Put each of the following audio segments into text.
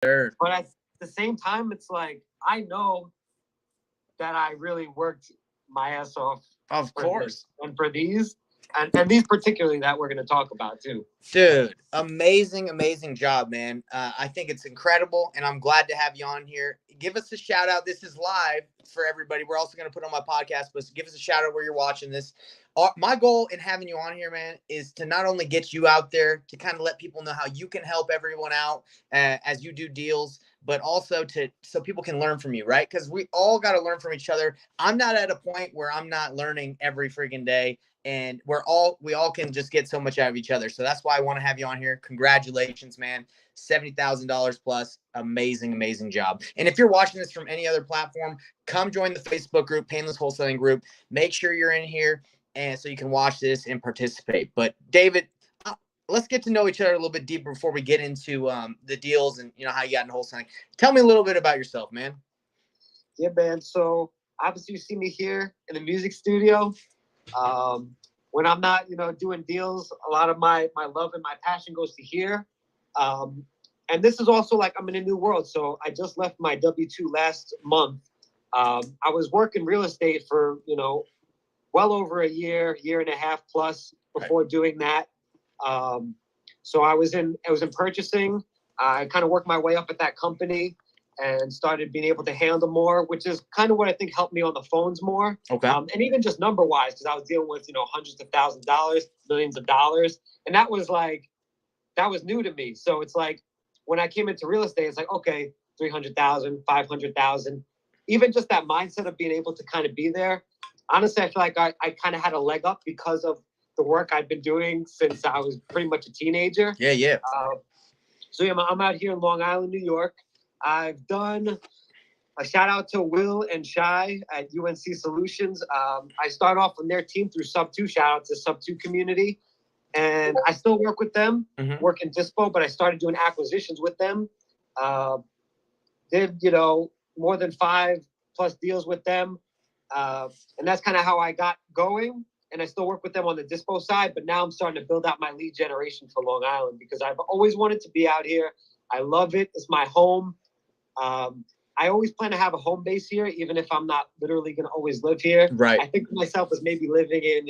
sure. But at the same time, it's like, I know that I really worked my ass off. Of course. And for these, and these particularly that we're going to talk about too. Dude, amazing job, man. I think it's incredible, and I'm glad to have you on here. Give us a shout out. This is live for everybody. We're also going to put on my podcast, but give us a shout out where you're watching this. My goal in having you on here, man, is to not only get you out there to kind of let people know how you can help everyone out as you do deals, but also so people can learn from you, right? Because we all got to learn from each other. I'm not at a point where I'm not learning every freaking day. And we all can just get so much out of each other. So that's why I want to have you on here. Congratulations, man. $70,000 plus. Amazing job. And if you're watching this from any other platform, come join the Facebook group, Painless Wholesaling Group. Make sure you're in here and so you can watch this and participate. But David, let's get to know each other a little bit deeper before we get into the deals and how you got into wholesaling. Tell me a little bit about yourself, man. Yeah, man. So obviously you see me here in the music studio. When I'm not, doing deals, a lot of my love and my passion goes to here. And this is also like I'm in a new world. So I just left my W-2 last month. I was working real estate for, well over a year and a half plus before doing that. So I was in purchasing. I kind of worked my way up at that company and started being able to handle more, which is kind of what I think helped me on the phones more. Okay. And even just number wise, because I was dealing with, hundreds of thousands of dollars, millions of dollars. And that was new to me. So it's like, when I came into real estate, it's like, okay, 300,000, 500,000, even just that mindset of being able to kind of be there. Honestly, I feel like I kind of had a leg up because of the work I've been doing since I was pretty much a teenager. Yeah. So yeah, I'm out here in Long Island, New York. I've done a shout out to Will and Shy at UNC Solutions. I start off on their team through Sub 2. Shout out to Sub 2 community. And I still work with them, work in Dispo, but I started doing acquisitions with them. Did, more than 5+ deals with them. And that's kind of how I got going. And I still work with them on the Dispo side, but now I'm starting to build out my lead generation for Long Island because I've always wanted to be out here. I love it. It's my home. I always plan to have a home base here, even if I'm not literally going to always live here. Right. I think of myself as maybe living in,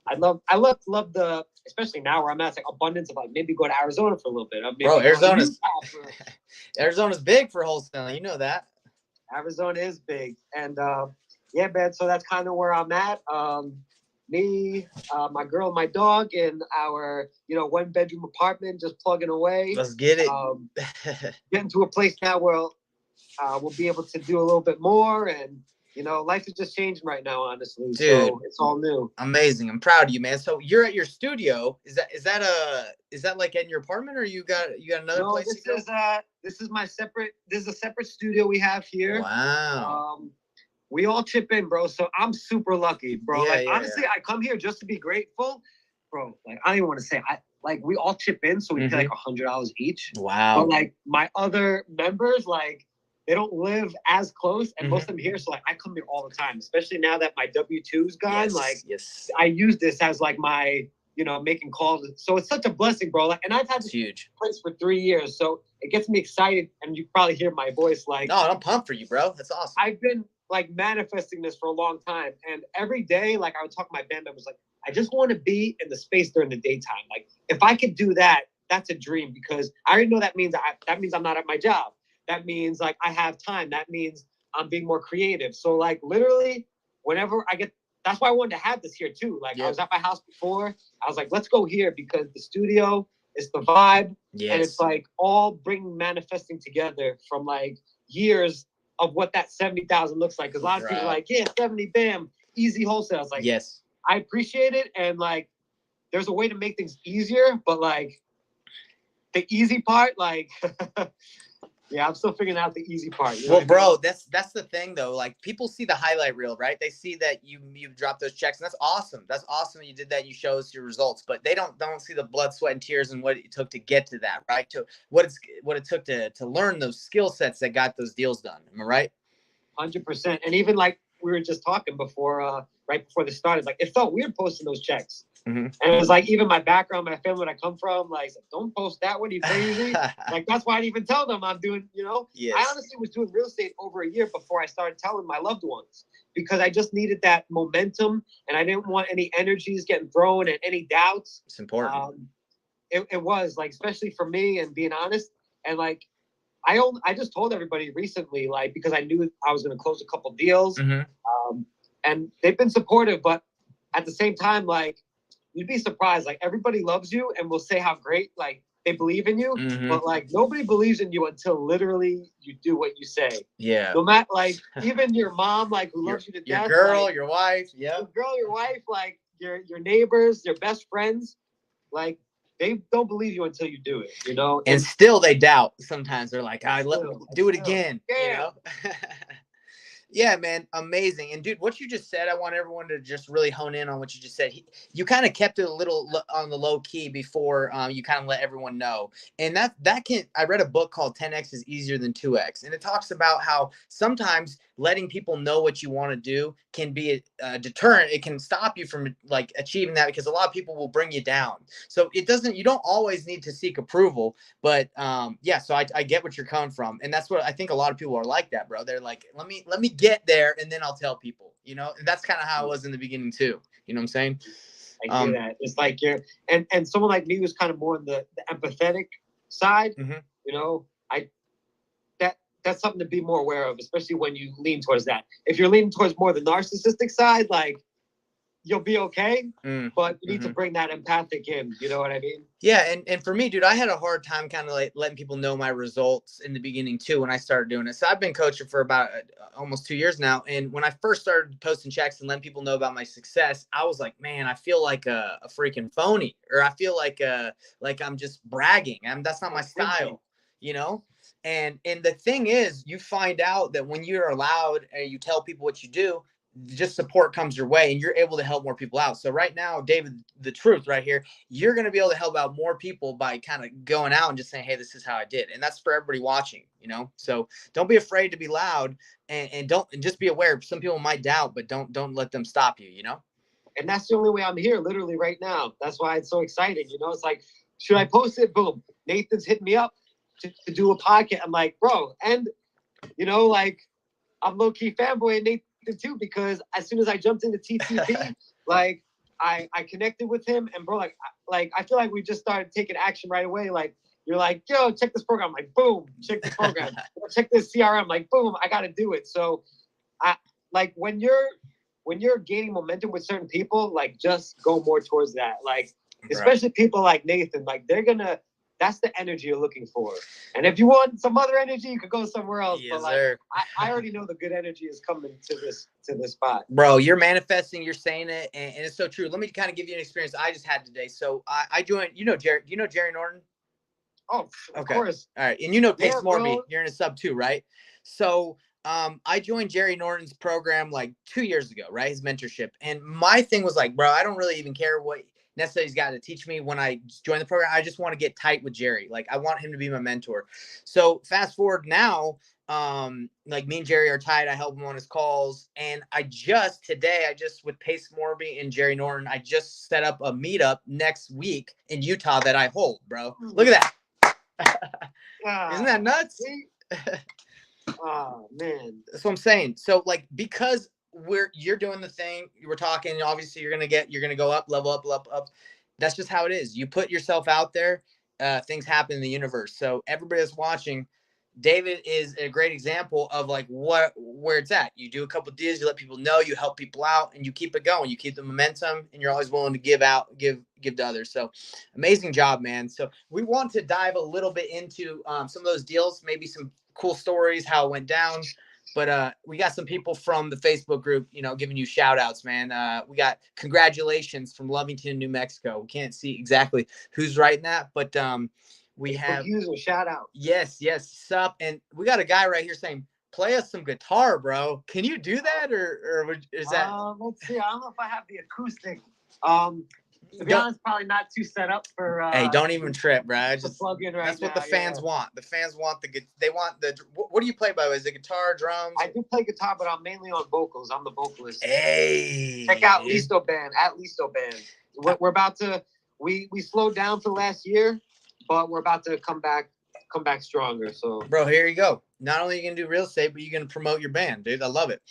I love the, especially now where I'm at, it's like abundance of like maybe go to Arizona for a little bit. Bro, Arizona's big for wholesaling. You know that. Arizona is big. And yeah, man, so that's kind of where I'm at. Me, my girl, and my dog in our, 1-bedroom apartment, just plugging away. Let's get it. Getting to a place now where we'll be able to do a little bit more. And, life is just changing right now, honestly. Dude, so it's all new. Amazing. I'm proud of you, man. So you're at your studio. Is that like in your apartment or you got another place to go? This is a separate studio we have here. Wow. We all chip in, bro. So I'm super lucky, bro. Yeah, honestly, I come here just to be grateful, bro. Like, I don't even want to say, we all chip in, so we pay like $100 each. Wow. But like my other members, like they don't live as close, and most of them here. So like I come here all the time, especially now that my W-2's gone. Yes. I use this as like my, making calls. So it's such a blessing, bro. Like, and I've had this place for 3 years, so it gets me excited. And you probably hear my voice, like, no, I'm pumped for you, bro. That's awesome. I've been like manifesting this for a long time. And every day, like I would talk to my band members, like, I just want to be in the space during the daytime. Like if I could do that, that's a dream because I already know that means I'm not at my job. That means like I have time. That means I'm being more creative. So like literally whenever that's why I wanted to have this here too. Like I was at my house before. I was like, let's go here because the studio is the vibe. Yes. And it's like all manifesting together from like years of what that 70,000 looks like. Because a lot of people are like, yeah, 70, bam, easy wholesale. It's like, yes, I appreciate it. And like, there's a way to make things easier, but like the easy part, like, yeah, I'm still figuring out the easy part. Well, bro, that's the thing though. Like people see the highlight reel, right? They see that you've dropped those checks, and that's awesome. That's awesome. You did that. You show us your results, but they don't see the blood, sweat, and tears and what it took to get to that, right? To what it took to learn those skill sets that got those deals done. Am I right? 100%. And even like we were just talking before, right before this started, like it felt weird posting those checks. And it was like, even my background, my family, that I come from, like, don't post that one, you crazy. Like, that's why I didn't even tell them I'm doing, Yes. I honestly was doing real estate over a year before I started telling my loved ones, because I just needed that momentum and I didn't want any energies getting thrown and any doubts. It's important. It was like, especially for me, and being honest, and like, I just told everybody recently, like, because I knew I was going to close a couple deals, and they've been supportive, but at the same time, like, you'd be surprised. Like, everybody loves you and will say how great, like, they believe in you, but like, nobody believes in you until literally you do what you say. Yeah. No matter, like, even your mom, like, who loves you to death, your girl, like, your wife, your girl, your wife, like your neighbors, your best friends, like, they don't believe you until you do it, and still they doubt. Sometimes they're like, do it again, Yeah. Yeah, man, amazing. And dude, what you just said, I want everyone to just really hone in on what you just said. You kind of kept it a little on the low key before you kind of let everyone know. And that can, I read a book called 10X is easier than 2X. And it talks about how sometimes letting people know what you want to do can be a deterrent. It can stop you from like achieving that, because a lot of people will bring you down. So you don't always need to seek approval, but yeah, so I get what you're coming from. And that's what I think a lot of people are like that, bro. They're like, let me get there and then I'll tell people, and that's kind of how it was in the beginning too. You know what I'm saying? I hear that. It's like and someone like me was kind of more on the empathetic side. I that's something to be more aware of, especially when you lean towards that. If you're leaning towards more the narcissistic side, like, you'll be okay, but you need to bring that empathic in. You know what I mean? Yeah, and for me, dude, I had a hard time kind of like letting people know my results in the beginning too when I started doing it. So I've been coaching for about almost 2 years now, and when I first started posting checks and letting people know about my success, I was like, man, I feel like a freaking phony, or I feel like I'm just bragging. That's not my style, And the thing is, you find out that when you're allowed and you tell people what you do, just support comes your way and you're able to help more people out. So right now, David, the truth right here, you're going to be able to help out more people by kind of going out and just saying, hey, this is how I did. And that's for everybody watching, so don't be afraid to be loud, and just be aware. Some people might doubt, but don't let them stop you, And that's the only way I'm here, literally right now. That's why it's so exciting. It's like, should I post it? Boom. Nathan's hitting me up to do a podcast. I'm like, bro. And, like, I'm low key fanboy and Nathan too, because as soon as I jumped into TTP, like, I connected with him, and bro, like I feel like we just started taking action right away. Like, you're like, yo, check this program. I'm like, boom, check this program. Check this CRM. Like, boom, I got to do it. So I like when you're gaining momentum with certain people, like, just go more towards that. Like, especially people like Nathan, like, that's the energy you're looking for. And if you want some other energy, you could go somewhere else. Yes, but like, I already know the good energy is coming to this spot. Bro, you're manifesting, you're saying it, and it's so true. Let me kind of give you an experience I just had today. So I joined, Jerry, Jerry Norton? Oh, of course. All right. And Pace Morby, you're in a sub too, right? So I joined Jerry Norton's program like 2 years ago, right? His mentorship. And my thing was like, bro, I don't really even care what necessarily he's got to teach me when I join the program. I just want to get tight with Jerry. Like, I want him to be my mentor. So fast forward now, like, me and Jerry are tight. I help him on his calls. And today, with Pace Morby and Jerry Norton, I just set up a meetup next week in Utah that I hold, bro. Look at that. Isn't that nuts? Oh man, that's what I'm saying. So like, because you're doing the thing, we're talking, obviously you're gonna go up, level up. That's just how it is. You put yourself out there, things happen in the universe. So everybody that's watching, David is a great example of like where it's at. You do a couple of deals, you let people know, you help people out, and you keep it going. You keep the momentum, and you're always willing to give to others. So amazing job, man. So we want to dive a little bit into some of those deals, maybe some cool stories, how it went down. But we got some people from the Facebook group, giving you shout outs, man. We got congratulations from Lovington, New Mexico. We can't see exactly who's writing that, but we have user shout out. Yes, sup. And we got a guy right here saying, play us some guitar, bro. Can you do that, or is that? Let's see. I don't know if I have the acoustic. To be honest, probably not too set up for. Hey, don't even trip, bro. Plug in right that's what now, the fans want. The fans want they want the. What do you play by? Is it guitar, drums? I do play guitar, but I'm mainly on vocals. I'm the vocalist. Hey, check out Listo Band at Listo Band. We're about to. We slowed down for the last year, but we're about to come back stronger. So, bro, here you go. Not only are you gonna do real estate, but you're gonna promote your band, dude. I love it.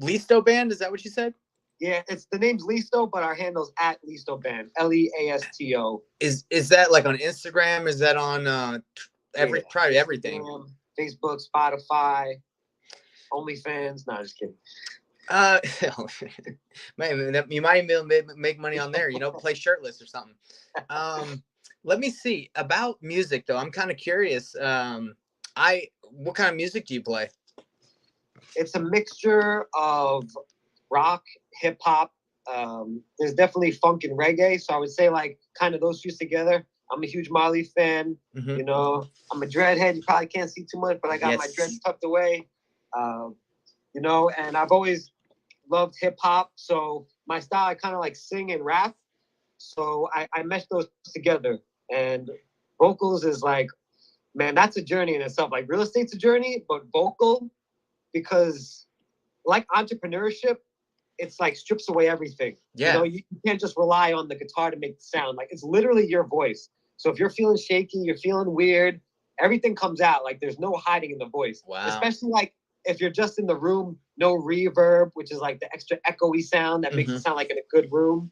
Listo Band, is that what you said? Yeah, the name's Listo, but our handle's at Listo Band, Leasto. Is that like on Instagram? Is that on probably everything? Facebook, Spotify, OnlyFans. No, just kidding. Man, you might make money on there. Play shirtless or something. Let me see about music though. I'm kind of curious. What kind of music do you play? It's a mixture of rock, hip hop. There's definitely funk and reggae. So I would say like kind of those two together. I'm a huge Marley fan. Mm-hmm. I'm a dreadhead. You probably can't see too much, but I got my dreads tucked away. And I've always loved hip hop. So my style, I kind of like sing and rap. So I mesh those together. And vocals is like, man, that's a journey in itself. Like real estate's a journey, but vocal, because like entrepreneurship, it's like strips away everything. Yeah. You can't just rely on the guitar to make the sound. Like it's literally your voice. So if you're feeling shaky, you're feeling weird, everything comes out. Like there's no hiding in the voice. Wow. Especially like if you're just in the room, no reverb, which is like the extra echoey sound that makes it sound like in a good room.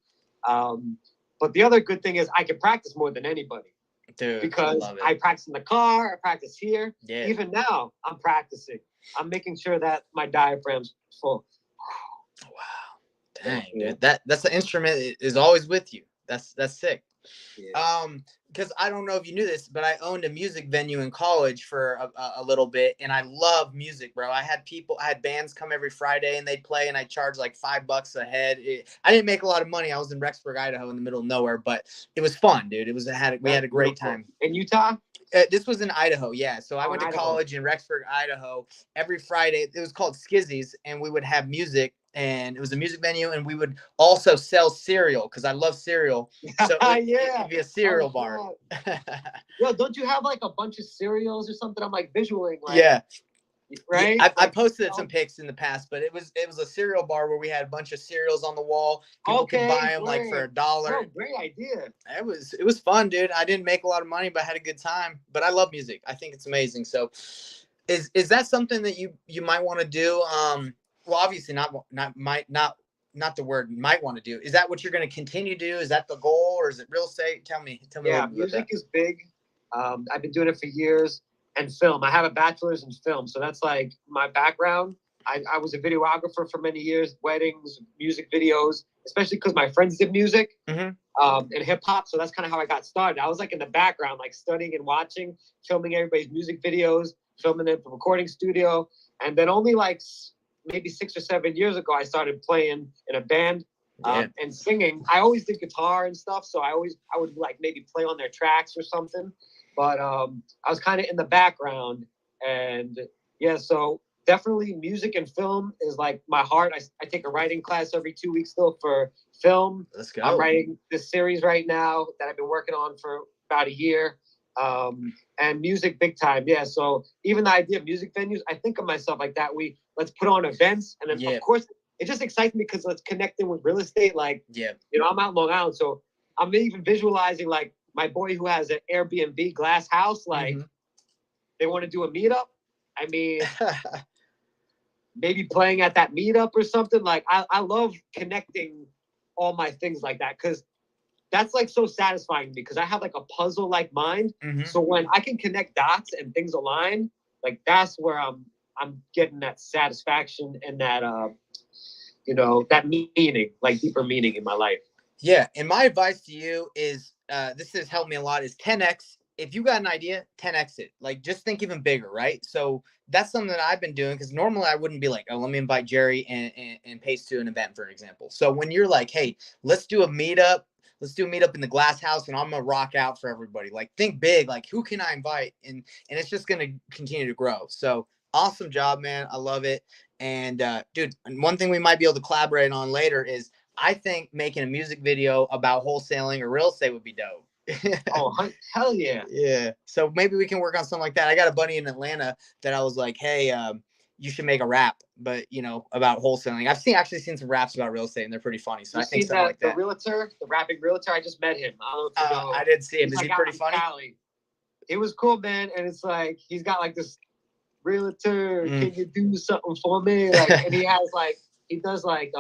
But the other good thing is I can practice more than anybody. Dude, because I practice in the car, I practice here. Yeah. Even now, I'm practicing. I'm making sure that my diaphragm's full. Wow. Dang, dude. That's an instrument is always with you. That's sick. Yeah. Because I don't know if you knew this, but I owned a music venue in college for a little bit, and I love music, bro. I had bands come every Friday, and they'd play, and I charged like $5 a head. I didn't make a lot of money. I was in Rexburg, Idaho, in the middle of nowhere, but it was fun, dude. We had a great time. In Utah? This was in Idaho, yeah. So I went to college in Rexburg, Idaho. Every Friday, it was called Skizzy's, and we would have music, and it was a music venue, and we would also sell cereal because I love cereal. So it'd be a cereal bar. Yo, don't you have like a bunch of cereals or something? I'm like visualing. Like, yeah. Right. Yeah, I posted some pics in the past, but it was a cereal bar where we had a bunch of cereals on the wall. People could buy them like for $1. Oh, great idea. It was fun, dude. I didn't make a lot of money, but I had a good time. But I love music. I think it's amazing. So, is that something that you might want to do? Well, obviously not the word might want to do. Is that what you're going to continue to do? Is that the goal, or is it real estate? Tell me. Yeah, music is big. I've been doing it for years. And film. I have a bachelor's in film, so that's like my background. I was a videographer for many years, weddings, music videos, especially because my friends did music and hip hop. So that's kind of how I got started. I was like in the background, like studying and watching, filming everybody's music videos, filming it at the recording studio. And then only like maybe 6 or 7 years ago, I started playing in a band and singing. I always did guitar and stuff, so I would like maybe play on their tracks or something. But I was kind of in the background, and yeah, so definitely music and film is like my heart. I take a writing class every 2 weeks still for film. Let's go. I'm writing this series right now that I've been working on for about a year, and music big time. Yeah, so even the idea of music venues, I think of myself like that. Let's put on events, and then of course it just excites me because let's connect in with real estate. Like, I'm out in Long Island, so I'm even visualizing like my boy who has an Airbnb glass house, like they want to do a meetup. I mean, maybe playing at that meetup or something. Like I love connecting all my things like that because that's like so satisfying because I have like a puzzle like mind. So when I can connect dots and things align, like that's where I'm getting that satisfaction and that that meaning, like deeper meaning in my life. Yeah, and my advice to you is this has helped me a lot is 10x. If you got an idea, 10x it. Like just think even bigger, right? So that's something that I've been doing because normally I wouldn't be like, oh, let me invite Jerry and Pace to an event, for example. So when you're like, hey, let's do a meetup in the glass house and I'm gonna rock out for everybody. Like think big, like who can I invite? And it's just gonna continue to grow. So awesome job, man. I love it. And dude, one thing we might be able to collaborate on later is I think making a music video about wholesaling or real estate would be dope. Oh, hell yeah. Yeah. So maybe we can work on something like that. I got a buddy in Atlanta that I was like, hey, you should make a rap, but about wholesaling. I've actually seen some raps about real estate, and they're pretty funny. So You I think seen something like the that. realtor, the rapping realtor? I just met him. I don't know if you know. I did see him. He's Is he like out pretty in funny? Cali. It was cool, man. And it's like he's got like this realtor. Can you do something for me? Like, and he has like he does like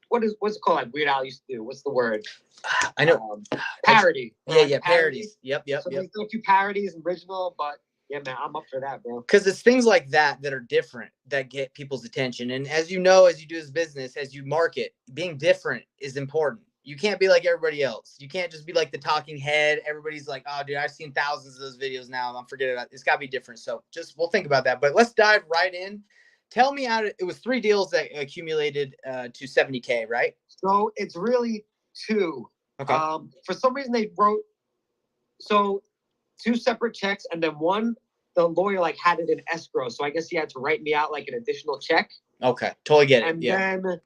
what's it called? Like Weird Al used to do. What's the word? I know. Parody. Yeah, parodies. Yep. So he's done a few parodies, original, but yeah, man, I'm up for that, bro. Because it's things like that that are different that get people's attention. And as you know, as you do this business, as you market, being different is important. You can't be like everybody else. You can't just be like the talking head. Everybody's like, oh, dude, I've seen thousands of those videos now. I'm forgetting about it. It's got to be different. So we'll think about that. But let's dive right in. Tell me how it was 3 deals that accumulated to 70K, right? So it's really 2. Okay. For some reason they wrote 2 separate checks, and then one, the lawyer like had it in escrow. So I guess he had to write me out like an additional check. Okay. Totally get it. And then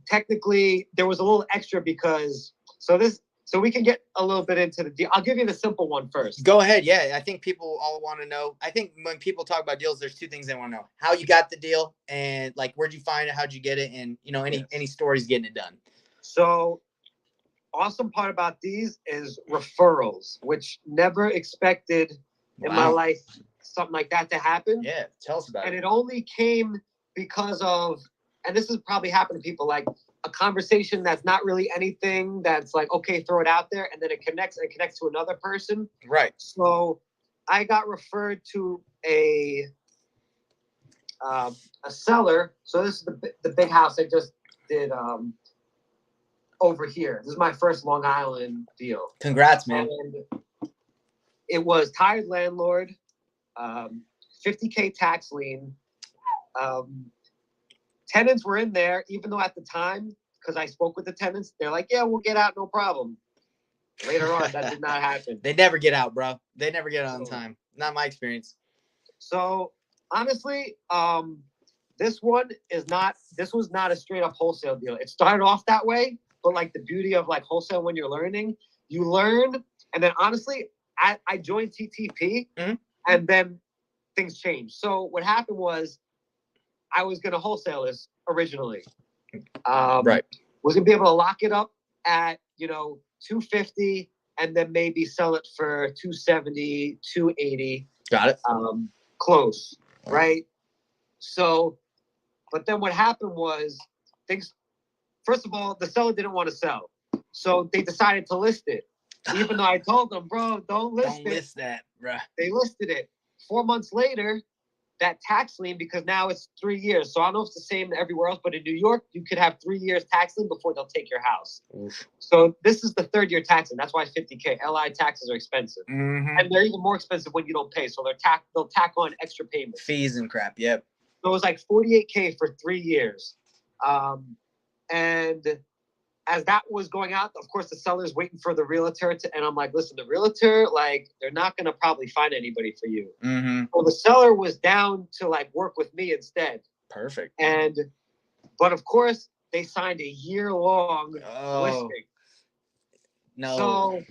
technically there was a little extra because so we can get a little bit into the deal. I'll give you the simple one first. Go ahead. Yeah. I think people all want to know. I think when people talk about deals, there's 2 things they want to know: how you got the deal, and like, where'd you find it? How'd you get it? And any stories getting it done. So awesome part about these is referrals, which never expected in my life something like that to happen. Yeah. Tell us about it. And it only came because of, and this has probably happened to people, like a conversation that's not really anything that's like, okay, throw it out there, and then it connects to another person. Right. So I got referred to a seller. So this is the big house I just did over here. This is my first Long Island deal. Congrats, man. And it was tired landlord, 50K tax lien. Tenants were in there, even though at the time, because I spoke with the tenants, they're like, yeah, we'll get out, no problem. Later on, that did not happen. They never get out, bro. They never get out on time. Not my experience. So honestly, this was not a straight up wholesale deal. It started off that way, but like the beauty of like wholesale when you're learning, you learn. And then honestly, I joined TTP and then things changed. So what happened was I was going to wholesale this originally. Right. Was going to be able to lock it up at, $250 and then maybe sell it for $270, $280. Got it. Close. Right. So, but then what happened was first of all, the seller didn't want to sell. So they decided to list it. Even though I told them, bro, don't list that, bro. They listed it. 4 months later, that tax lien, because now it's 3 years. So I don't know if it's the same everywhere else, but in New York, you could have 3 years tax lien before they'll take your house. Oof. So this is the 3rd year tax lien. That's why it's 50K. LI taxes are expensive. Mm-hmm. And they're even more expensive when you don't pay. So they'll tack on extra payments. Fees and crap, yep. So it was like 48K for 3 years. And as that was going out, of course, the seller's waiting for the realtor and I'm like, listen, the realtor, like, they're not going to probably find anybody for you. Mm-hmm. Well, the seller was down to like work with me instead. Perfect. But of course, they signed a year-long listing. No. So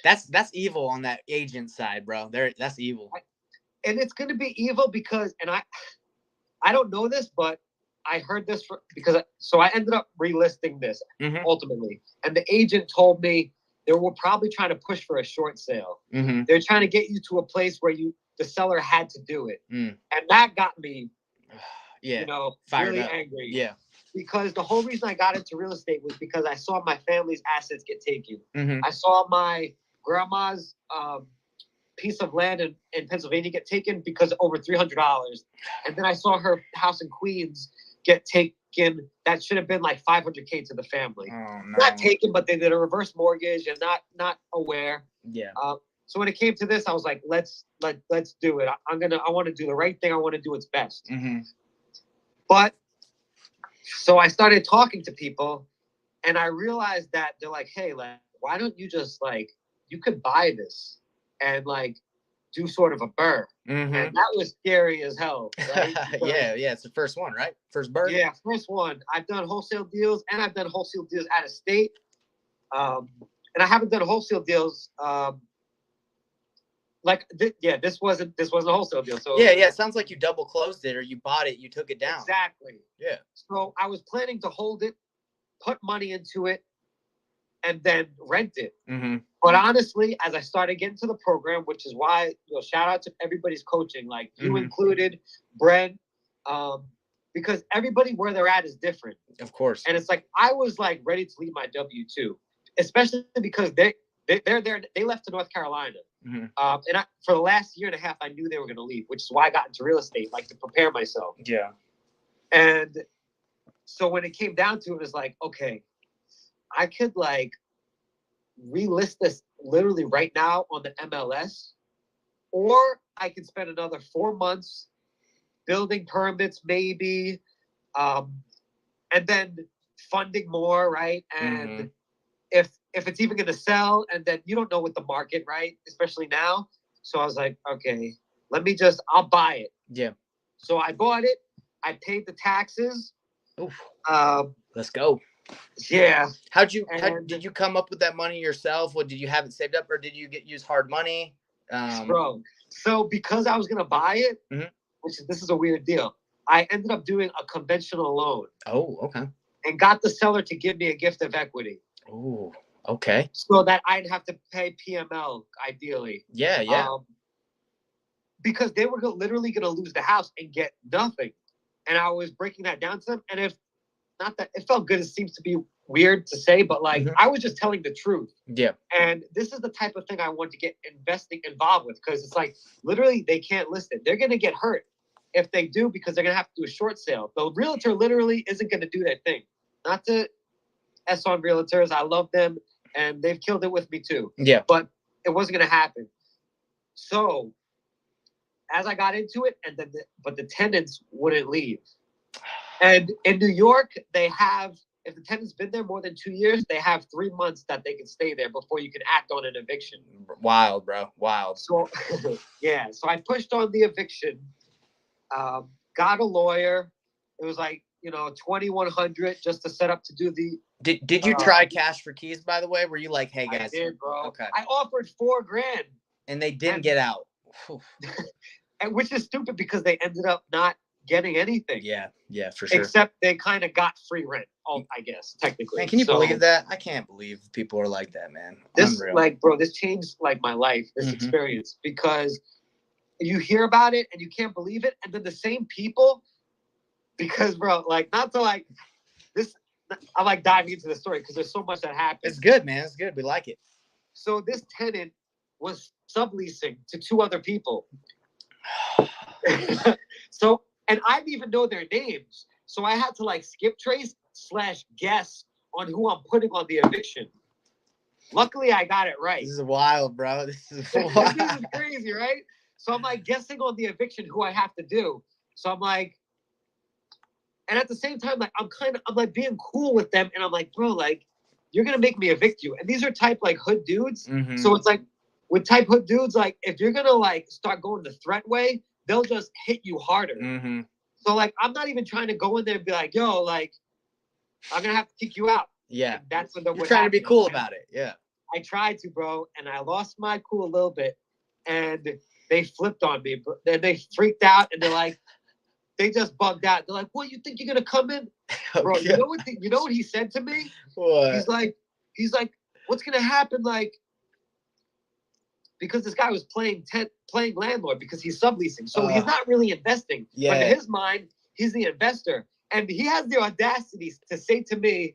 that's evil on that agent side, bro. That's evil. And it's going to be evil because, and I don't know this, but I heard this so I ended up relisting this ultimately. And the agent told me they were probably trying to push for a short sale. Mm-hmm. They're trying to get you to a place where the seller had to do it. And that got me, really angry. Yeah. Because the whole reason I got into real estate was because I saw my family's assets get taken. Mm-hmm. I saw my grandma's piece of land in Pennsylvania get taken because of over $300. And then I saw her house in Queens get taken. That should have been like $500K to the family. Oh, no. Not taken, but they did a reverse mortgage and not aware. Yeah. So when it came to this, I was like, let's do it. I want to do the right thing. I want to do what's best. Mm-hmm. But so I started talking to people and I realized that they're like, hey, like, why don't you just like, you could buy this and like do sort of a burr. Mm-hmm. And that was scary as hell, right? Yeah, it's the first one, right? First burr. Yeah, first one. I've done wholesale deals, and I've done wholesale deals out of state. And I haven't done wholesale deals. This wasn't a wholesale deal. So yeah, it sounds like you double closed it, or you bought it, you took it down. Exactly. Yeah. So I was planning to hold it, put money into it, and then rent it. Mm-hmm. But honestly, as I started getting to the program, which is why, shout out to everybody's coaching, like you included, Brent, because everybody where they're at is different. Of course. And it's like I was like ready to leave my W-2, especially because they're there. They left to North Carolina. Mm-hmm. For the last year and a half, I knew they were going to leave, which is why I got into real estate, like to prepare myself. Yeah. And so when it came down to it, it was like, okay, I could like relist this literally right now on the MLS, or I could spend another 4 months building permits, maybe, and then funding more, right? And if it's even going to sell, and then you don't know what the market, right? Especially now. So I was like, okay, I'll buy it. Yeah. So I bought it. I paid the taxes. Oof. Let's go. Yeah. Did you come up with that money yourself? What, did you have it saved up, or did you use hard money? Bro, so because I was going to buy it, this is a weird deal. I ended up doing a conventional loan. Oh, okay. And got the seller to give me a gift of equity. Oh, okay. So that I'd have to pay PML, ideally. Yeah. Because they were literally going to lose the house and get nothing. And I was breaking that down to them. And it felt good. It seems to be weird to say, but like I was just telling the truth. Yeah. And this is the type of thing I want to get involved with, because it's like literally they can't list it. They're going to get hurt if they do, because they're going to have to do a short sale. The realtor literally isn't going to do that thing. Not to S on realtors. I love them and they've killed it with me too. Yeah. But it wasn't going to happen. So as I got into it, but the tenants wouldn't leave. And in New York, they have, if the tenant's been there more than 2 years, they have 3 months that they can stay there before you can act on an eviction. Wild, bro. Wild. So, yeah. So I pushed on the eviction, got a lawyer. It was like, $2,100 just to set up to do the. Did you try cash for keys, by the way? Were you like, hey, guys? I did, bro. Okay. I offered $4,000. And they didn't get out. And which is stupid because they ended up not getting anything. Yeah, for sure. Except they kind of got free rent, I guess, technically. Man, can you believe that? I can't believe people are like that, man. This, Unreal. this changed my life, this experience, because you hear about it and you can't believe it, and then the same people, because bro, not to this, I'm diving into the story because there's so much that happened. It's good, man. It's good. We like it. So this tenant was subleasing to 2 other people. So, and I didn't even know their names. So I had to skip trace / guess on who I'm putting on the eviction. Luckily, I got it right. This is wild, bro. This is wild. This is crazy, right? So I'm guessing on the eviction who I have to do. So I'm and at the same time, I'm being cool with them. And I'm bro, you're going to make me evict you. And these are type hood dudes. Mm-hmm. So it's with type hood dudes, if you're going to start going the threat way, they'll just hit you harder. Mm-hmm. So I'm not even trying to go in there and be yo, I'm going to have to kick you out. Yeah. And that's when you're trying to be cool about it. Yeah. I tried to, bro. And I lost my cool a little bit. And they flipped on me. Then they freaked out and they're they just bugged out. They're what, you think you're going to come in? Bro, you know what he said to me? What? He's like, what's going to happen? Because this guy was playing landlord because he's subleasing. So he's not really investing. Yeah. But in his mind, he's the investor. And he has the audacity to say to me,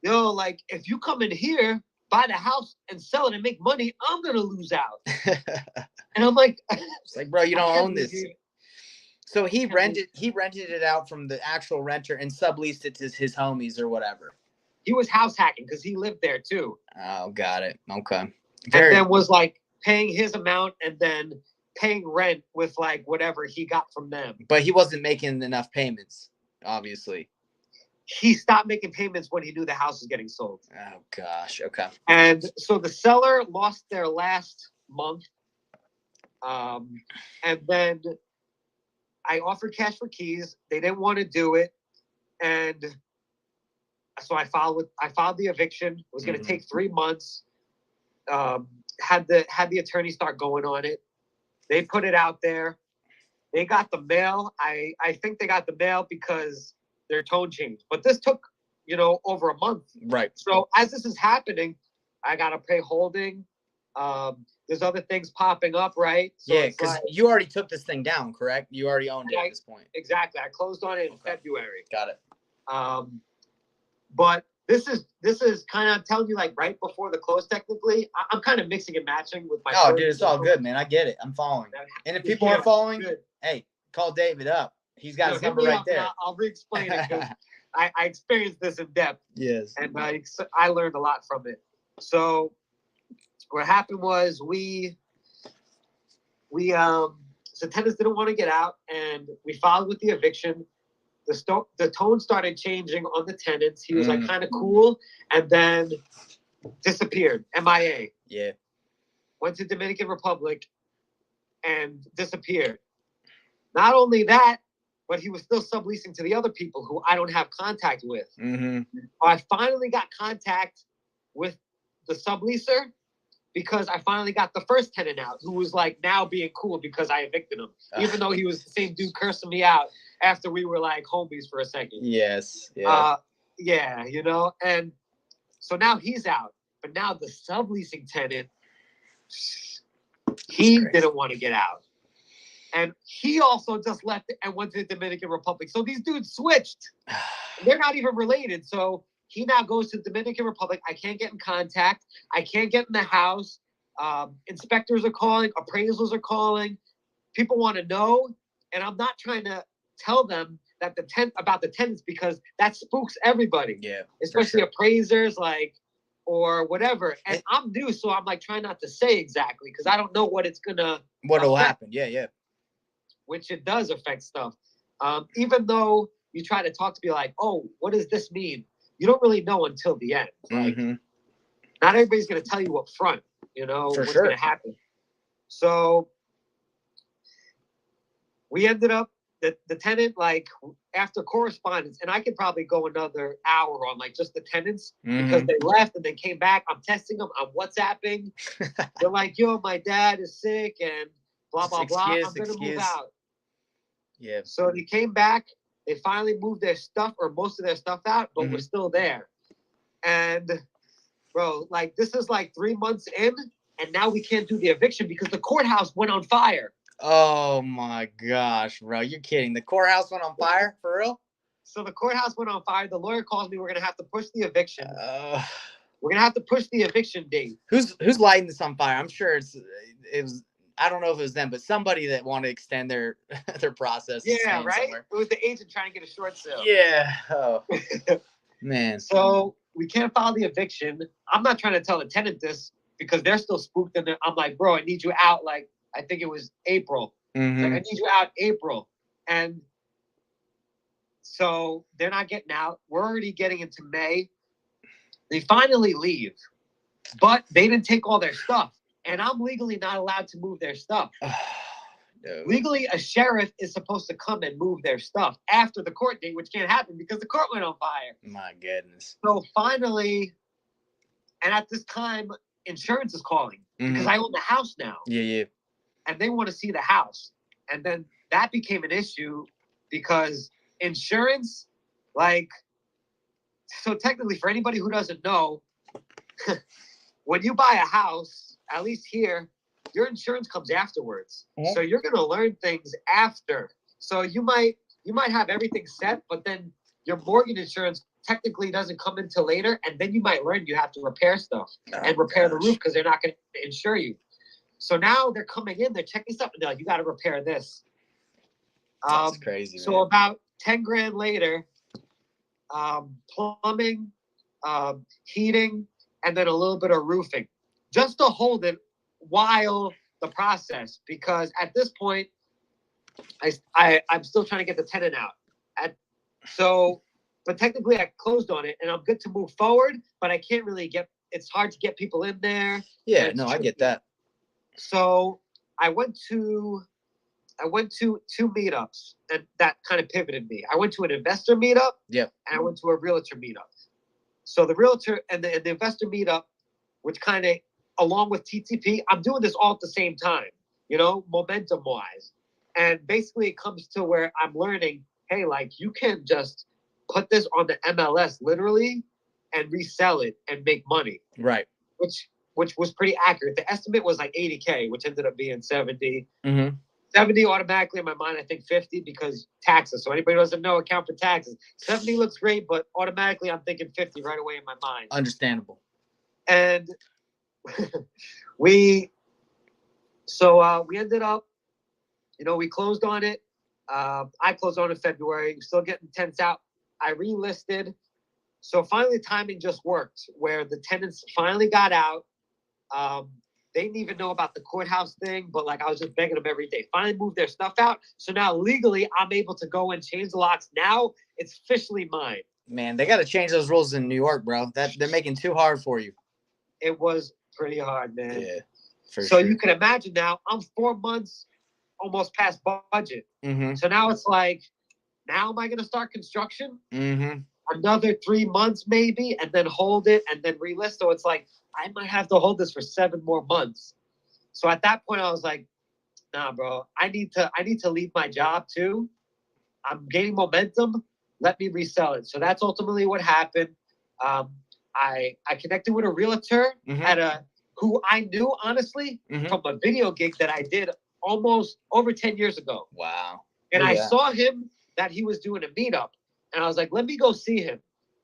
yo, if you come in here, buy the house and sell it and make money, I'm going to lose out. And I'm it's bro, you don't own this. So he rented it out from the actual renter and subleased it to his homies or whatever. He was house hacking because he lived there too. Oh, got it. Okay. And then was paying his amount and then paying rent with whatever he got from them. But he wasn't making enough payments, obviously. He stopped making payments when he knew the house was getting sold. Oh gosh. Okay. And so the seller lost their last month. And then I offered cash for keys. They didn't want to do it. And so I filed the eviction. It was going to take 3 months. Had the attorney start going on it. They put it out there. They got the mail. I think they got the mail because their tone changed. But this took, over a month. Right. So as this is happening, I got to pay holding. There's other things popping up, right? So yeah, because you already took this thing down, correct? You already owned it at this point. Exactly. I closed on it in February. Got it. But this is kind of telling you, like, right before the close, technically. I'm kind of mixing and matching with my. Oh, dude, it's all good, man. I get it. I'm following. And if people aren't following, hey, call David up. He's got his number right there. I'll re-explain it because I experienced this in depth. Yes. And I learned a lot from it. So what happened was so tenants didn't want to get out, and we filed with the eviction. The tone started changing on the tenants. He was like kind of cool, and then disappeared, MIA. Yeah. Went to Dominican Republic and disappeared. Not only that, but he was still subleasing to the other people who I don't have contact with. I finally got contact with the subleaser because I finally got the first tenant out, who was like now being cool because I evicted him, even though he was the same dude cursing me out after we were like homies for a second. Yes. Yeah. Yeah, and so now he's out, but now the subleasing tenant, he didn't want to get out. And he also just left and went to the Dominican Republic. So these dudes switched. They're not even related. So he now goes to the Dominican Republic. I can't get in contact. I can't get in the house. Inspectors are calling. Appraisals are calling. People want to know. And I'm not trying to tell them that about the tenants because that spooks everybody. Yeah. Especially appraisers, or whatever. And I'm new, so I'm like trying not to say exactly because I don't know what'll happen. Yeah. Which it does affect stuff. Even though you try to talk to me like, oh, what does this mean? You don't really know until the end. Not everybody's going to tell you up front, what's going to happen. So we ended up, the tenant, after correspondence, and I could probably go another hour on just the tenants because they left and they came back. I'm texting them, I'm WhatsApping. They're like, yo, my dad is sick and blah, blah, blah. I'm going to move out. Yeah. So they came back. They finally moved their stuff or most of their stuff out, but we're still there. And, bro, this is 3 months in, and now we can't do the eviction because the courthouse went on fire. Oh, my gosh, bro. You're kidding. The courthouse went on fire? For real? So the courthouse went on fire. The lawyer calls me. We're going to have to push the eviction. We're going to have to push the eviction date. Who's lighting this on fire? I'm sure it was. I don't know if it was them, but somebody that wanted to extend their process. Yeah, right? Somewhere. It was the agent trying to get a short sale. Yeah. Oh, man. So we can't file the eviction. I'm not trying to tell the tenant this because they're still spooked. And I'm like, bro, I need you out. I think it was April. I need you out April. And so they're not getting out. We're already getting into May. They finally leave, but they didn't take all their stuff. And I'm legally not allowed to move their stuff. No. Legally, a sheriff is supposed to come and move their stuff after the court date, which can't happen because the court went on fire. My goodness. So finally, and at this time, insurance is calling because I own the house now. Yeah. And they want to see the house. And then that became an issue because insurance, so technically for anybody who doesn't know, when you buy a house, at least here, your insurance comes afterwards. So you're going to learn things after. So you might have everything set, but then your mortgage insurance technically doesn't come until later. And then you might learn you have to repair stuff and repair the roof because they're not going to insure you. So now they're coming in, they're checking stuff, and they're like, you got to repair this. That's crazy, So man. about 10 grand later, plumbing, heating, and then a little bit of roofing. Just to hold it while the process, because at this point, I'm still trying to get the tenant out. But technically I closed on it and I'm good to move forward, but I can't really it's hard to get people in there. Yeah, no, I get that. So I went to two meetups, and that kind of pivoted me. I went to an investor meetup, Yep. and I went to a realtor meetup. So the realtor and the investor meetup, which kind of, along with TTP, I'm doing this all at the same time, momentum wise. And basically, it comes to where I'm learning, hey, like you can just put this on the MLS literally and resell it and make money. Right. Which was pretty accurate. The estimate was like 80K, which ended up being 70. Mm-hmm. 70 automatically in my mind, I think 50 because taxes. So anybody who doesn't know, account for taxes. 70 looks great, but automatically I'm thinking 50 right away in my mind. Understandable. And we ended up, we closed on it. I closed on it in February. We're still getting tents out. I relisted. So finally, the timing just worked where the tenants finally got out. They didn't even know about the courthouse thing, but like I was just begging them every day. Finally moved their stuff out. So now legally I'm able to go and change the locks. Now it's officially mine. Man, they got to change those rules in New York, bro. That they're making too hard for you. It was pretty hard, man. Yeah. So sure. You can imagine now I'm 4 months almost past budget. Mm-hmm. So now it's like, now am I going to start construction? Mm-hmm. Another 3 months maybe, and then hold it and then relist. So it's like, I might have to hold this for 7 more months. So at that point, I was like, nah, bro, I need to leave my job too. I'm gaining momentum. Let me resell it. So that's ultimately what happened. I connected with a realtor who I knew, honestly, from a video gig that I did almost over 10 years ago. Wow. And I saw him that he was doing a meetup. And I was like, let me go see him.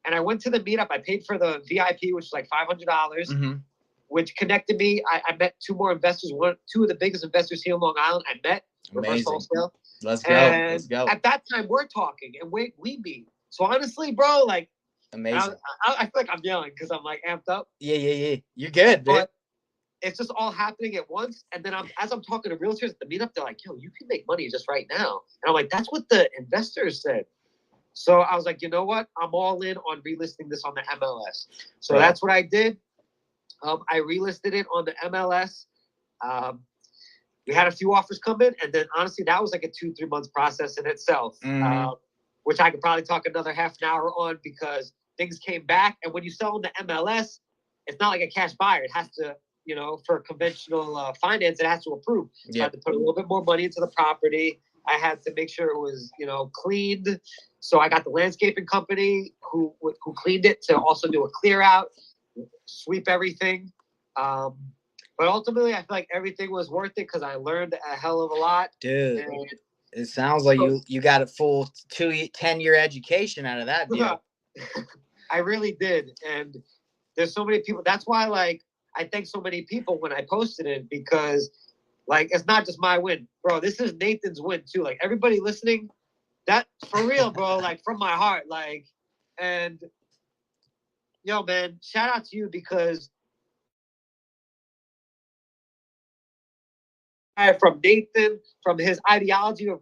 And I went to the meetup. I paid for the VIP, which was like $500, which connected me. I met 2 more investors. 2 of the biggest investors here in Long Island I met. Reverse wholesale. Let's go. And let's go. At that time, we're talking and we meet. So honestly, bro, like, amazing. I feel like I'm yelling because I'm like amped up. Yeah. You're good, dude. But it's just all happening at once. And then as I'm talking to realtors at the meetup, they're like, yo, you can make money just right now. And I'm like, that's what the investors said. So I was like, you know what? I'm all in on relisting this on the MLS. So that's what I did. I relisted it on the MLS. We had a few offers come in. And then honestly, that was like a 2-3 months process in itself, which I could probably talk another half an hour on because things came back. And when you sell on the MLS, it's not like a cash buyer. It has to, for conventional finance, it has to approve. So I had to put a little bit more money into the property. I had to make sure it was, cleaned. So I got the landscaping company who cleaned it to also do a clear out, sweep everything. But ultimately, I feel like everything was worth it because I learned a hell of a lot. Dude, it sounds like you got a full 10-year education out of that deal. I really did. And there's so many people. That's why, like, I thank so many people when I posted it because, like, it's not just my win. Bro, this is Nathan's win, too. Like, everybody listening, that, for real, bro, like, from my heart. Like, and, yo, man, shout out to you because from Nathan, from his ideology of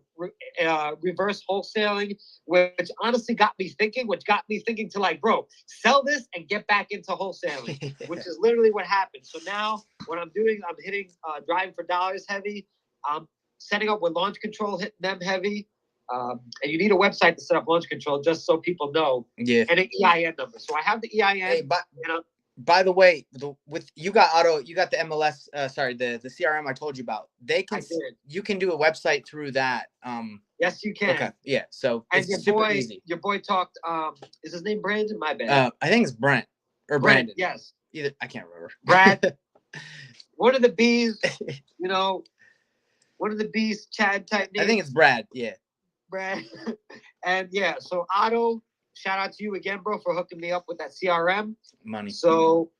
reverse wholesaling, which honestly got me thinking, to like, bro, sell this and get back into wholesaling, which is literally what happened. So now what I'm doing, I'm hitting driving for dollars heavy. I'm setting up with launch control, hitting them heavy. And you need a website to set up launch control just so people know. Yeah. And an EIN number. So I have the EIN. Hey, by the way, you got the MLS, the CRM I told you about. You can do a website through that. Yes, you can. Okay, yeah. So and it's super easy. Your boy talked. Is his name Brandon? My bad. I think it's Brent or Brandon. Yes. Either I can't remember. Brad. One of the bees. One of the bees. Chad type name. I think it's Brad. Yeah. Brad. And yeah, so Otto. Shout out to you again, bro, for hooking me up with that CRM. Money. So,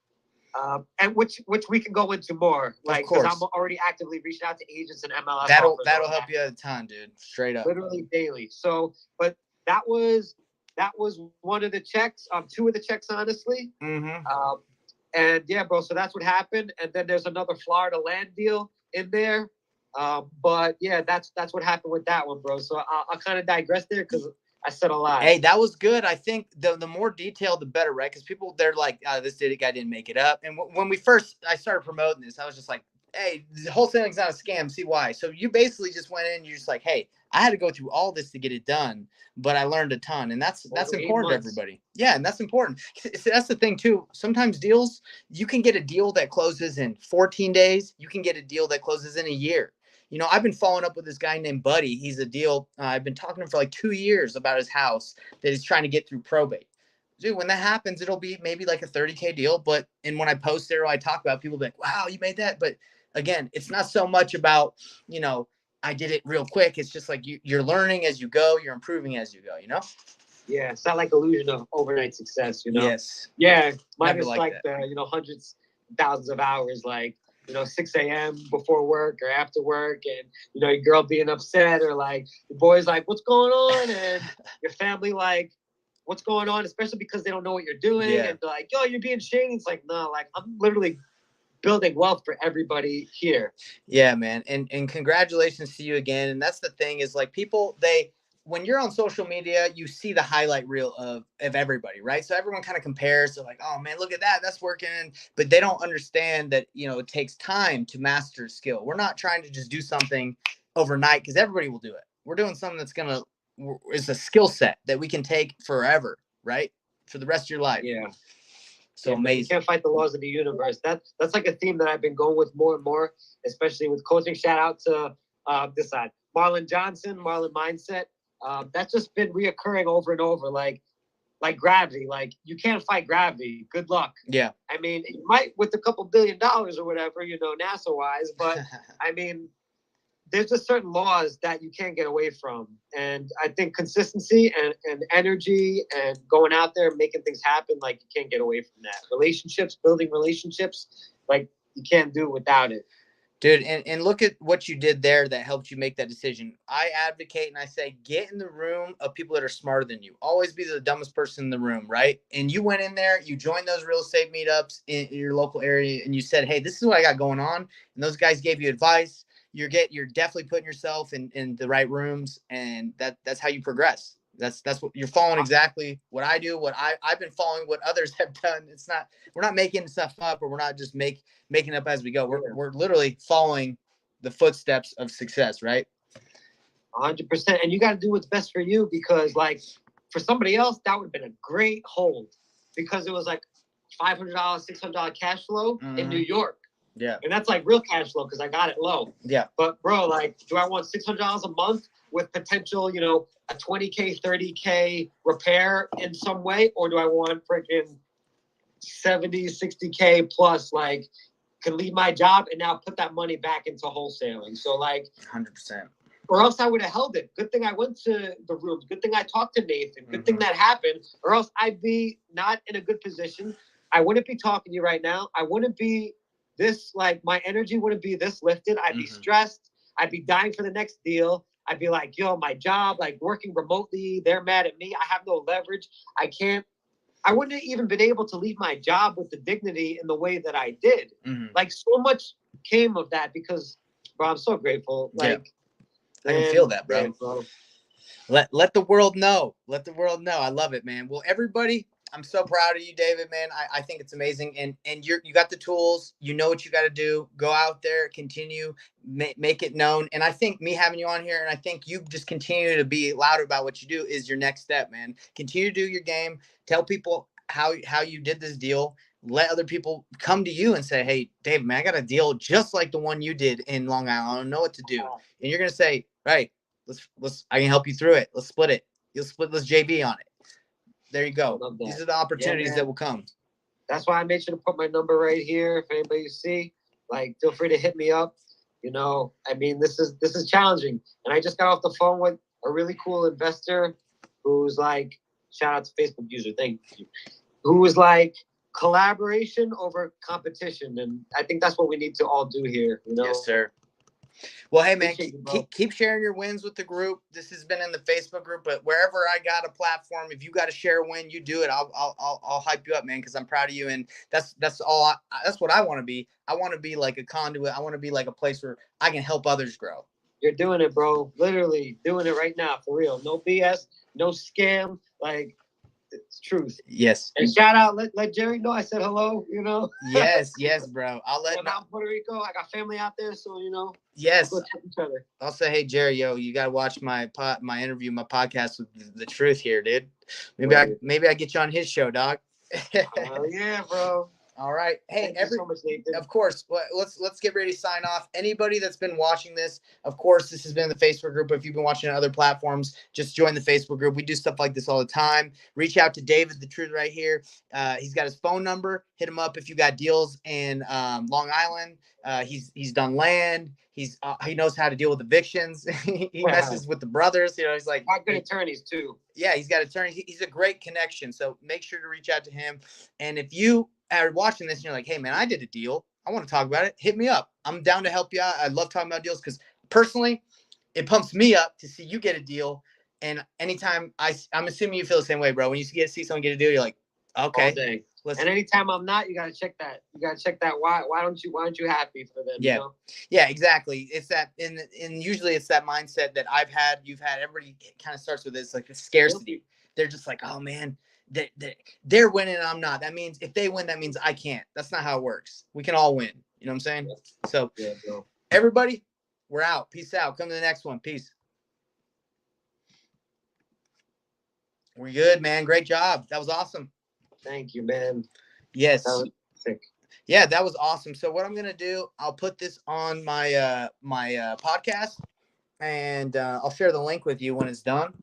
and which we can go into more, like, because I'm already actively reaching out to agents and MLS. That'll help you a ton, dude. Straight up. Literally daily. So, but that was one of the checks. 2 of the checks, honestly. And yeah, bro. So that's what happened. And then there's another Florida land deal in there. But yeah, that's what happened with that one, bro. So I'll kind of digress there because I said a lot. Hey, that was good. I think the more detailed, the better, right? Because people, they're like, this guy didn't make it up. And when I started promoting this, I was just like, hey, wholesaling's not a scam. See why? So you basically just went in. You're just like, hey, I had to go through all this to get it done, but I learned a ton, and that's Over eight important to months. everybody. Yeah, and that's important. That's the thing too. Sometimes deals, you can get a deal that closes in 14 days. You can get a deal that closes in a year. You know, I've been following up with this guy named Buddy. He's a deal. I've been talking to him for like 2 years about his house that he's trying to get through probate. Dude, when that happens, it'll be maybe like a 30K deal. But and when I post there, I talk about, people be like, wow, you made that. But again, it's not so much about, you know, I did it real quick. It's just like you're learning as you go, you're improving as you go, you know? Yeah, it's not like illusion of overnight success, you know? Yes. Yeah, mine Never is like that. the, hundreds, thousands of hours, like, 6 a.m. before work or after work, and, your girl being upset, or like the boys like, what's going on? And your family like, what's going on? Especially because they don't know what you're doing. Yeah. And they're like, yo, you're being shady. It's like, no, like, I'm literally building wealth for everybody here. Yeah, man. And congratulations to you again. And that's the thing, is like, people, when you're on social media, you see the highlight reel of everybody, right? So everyone kind of compares to like, oh man, look at that, that's working. But they don't understand that, it takes time to master skill. We're not trying to just do something overnight, because everybody will do it. We're doing something that's is a skill set that we can take forever, right? For the rest of your life. Yeah. So yeah, amazing. You can't fight the laws of the universe. That's like a theme that I've been going with more and more, especially with coaching. Shout out to this side, Marlon Johnson, Marlon Mindset. That's just been reoccurring over and over, like gravity. Like, you can't fight gravity. Good luck. Yeah. I mean, you might with a couple $1 billion or whatever, NASA wise, but I mean, there's just certain laws that you can't get away from. And I think consistency and energy and going out there and making things happen, like, you can't get away from that. Relationships, building relationships, like, you can't do without it. Dude, and look at what you did there that helped you make that decision. I advocate and I say, get in the room of people that are smarter than you. Always be the dumbest person in the room, right? And you went in there, you joined those real estate meetups in your local area, and you said, hey, this is what I got going on. And those guys gave you advice. You're definitely putting yourself in the right rooms, and that's how you progress. That's what you're following, exactly what I do, I've been following what others have done. We're not making stuff up, or we're not just making up as we go. We're literally following the footsteps of success, right? 100%. And you got to do what's best for you, because, like, for somebody else, that would have been a great hold, because it was like $500, $600 cash flow in New York. Yeah. And that's like real cash flow, because I got it low. Yeah. But bro, like, do I want $600 a month with potential, a 20K, 30K repair in some way? Or do I want freaking 70, 60K plus, like, can leave my job and now put that money back into wholesaling? So, like, 100%. Or else I would have held it. Good thing I went to the rooms. Good thing I talked to Nathan. Good thing that happened. Or else I'd be not in a good position. I wouldn't be talking to you right now. I wouldn't be this, like, my energy wouldn't be this lifted. I'd be stressed. I'd be dying for the next deal. I'd be like, yo, my job, like, working remotely, they're mad at me. I have no leverage. I wouldn't have even been able to leave my job with the dignity in the way that I did. Like, so much came of that, because, bro, I'm so grateful. Like, I can feel that, bro. Man, bro. Let the world know. Let the world know. I love it, man. Well, everybody, I'm so proud of you, David, man. I think it's amazing. And you got the tools. You know what you got to do. Go out there, continue, make it known. And I think me having you on here, and I think you just continue to be louder about what you do, is your next step, man. Continue to do your game. Tell people how you did this deal. Let other people come to you and say, hey, David, man, I got a deal just like the one you did in Long Island. I don't know what to do. And you're going to say, right, let's I can help you through it. Let's split it. You'll split this JB on it. There you go. These are the opportunities that will come. That's why I made sure to put my number right here. If anybody you see, like, feel free to hit me up. I mean, this is challenging. And I just got off the phone with a really cool investor who's like, shout out to Facebook user, thank you, who was like, collaboration over competition. And I think that's what we need to all do here. Yes, sir. Well, hey, man, keep sharing your wins with the group. This has been in the Facebook group, but wherever I got a platform, if you got to share a win, you do it. I'll hype you up, man, because I'm proud of you. And that's all. That's what I want to be. I want to be like a conduit. I want to be like a place where I can help others grow. You're doing it, bro. Literally doing it right now, for real. No BS, no scam. Like, It's truth. Yes. And shout out, let Jerry know I said hello. You know. Yes, bro. I'll let. I'm out in Puerto Rico. I got family out there, so Yes. Go check each other. I'll say, hey Jerry, yo, you gotta watch my interview, my podcast with the truth here, dude. Maybe I get you on his show, dog. Oh yeah, bro. All right. Hey, Thank you so much, Nathan. Of course. Let's get ready to sign off. Anybody that's been watching this, of course, this has been the Facebook group. If you've been watching on other platforms, just join the Facebook group. We do stuff like this all the time. Reach out to David, the truth, right here. He's got his phone number. Hit him up if you got deals in Long Island. He's done land. He knows how to deal with evictions. He messes with the brothers. He's like got good attorneys too. Yeah, he's got attorneys. He's a great connection. So make sure to reach out to him. And if you are watching this and you're like, hey man, I did a deal, I want to talk about it, hit me up. I'm down to help you out. I love talking about deals because personally, it pumps me up to see you get a deal. And anytime I'm assuming you feel the same way, bro. When you see someone get a deal, you're like, okay. All day. And anytime I'm not, you gotta check that. Why aren't you happy for them? Yeah. Yeah, exactly. It's that, and usually it's that mindset that you've had. Everybody kind of starts with this, like a scarcity. They're just like, oh man, they're winning and I'm not. That means if they win, that means I can't. That's not how it works. We can all win. You know what I'm saying? Yeah. So everybody, we're out. Peace out. Come to the next one. Peace. We're good, man. Great job. That was awesome. Thank you, man. Yes. That was sick. Yeah, that was awesome. So what I'm gonna do, I'll put this on my podcast, and I'll share the link with you when it's done.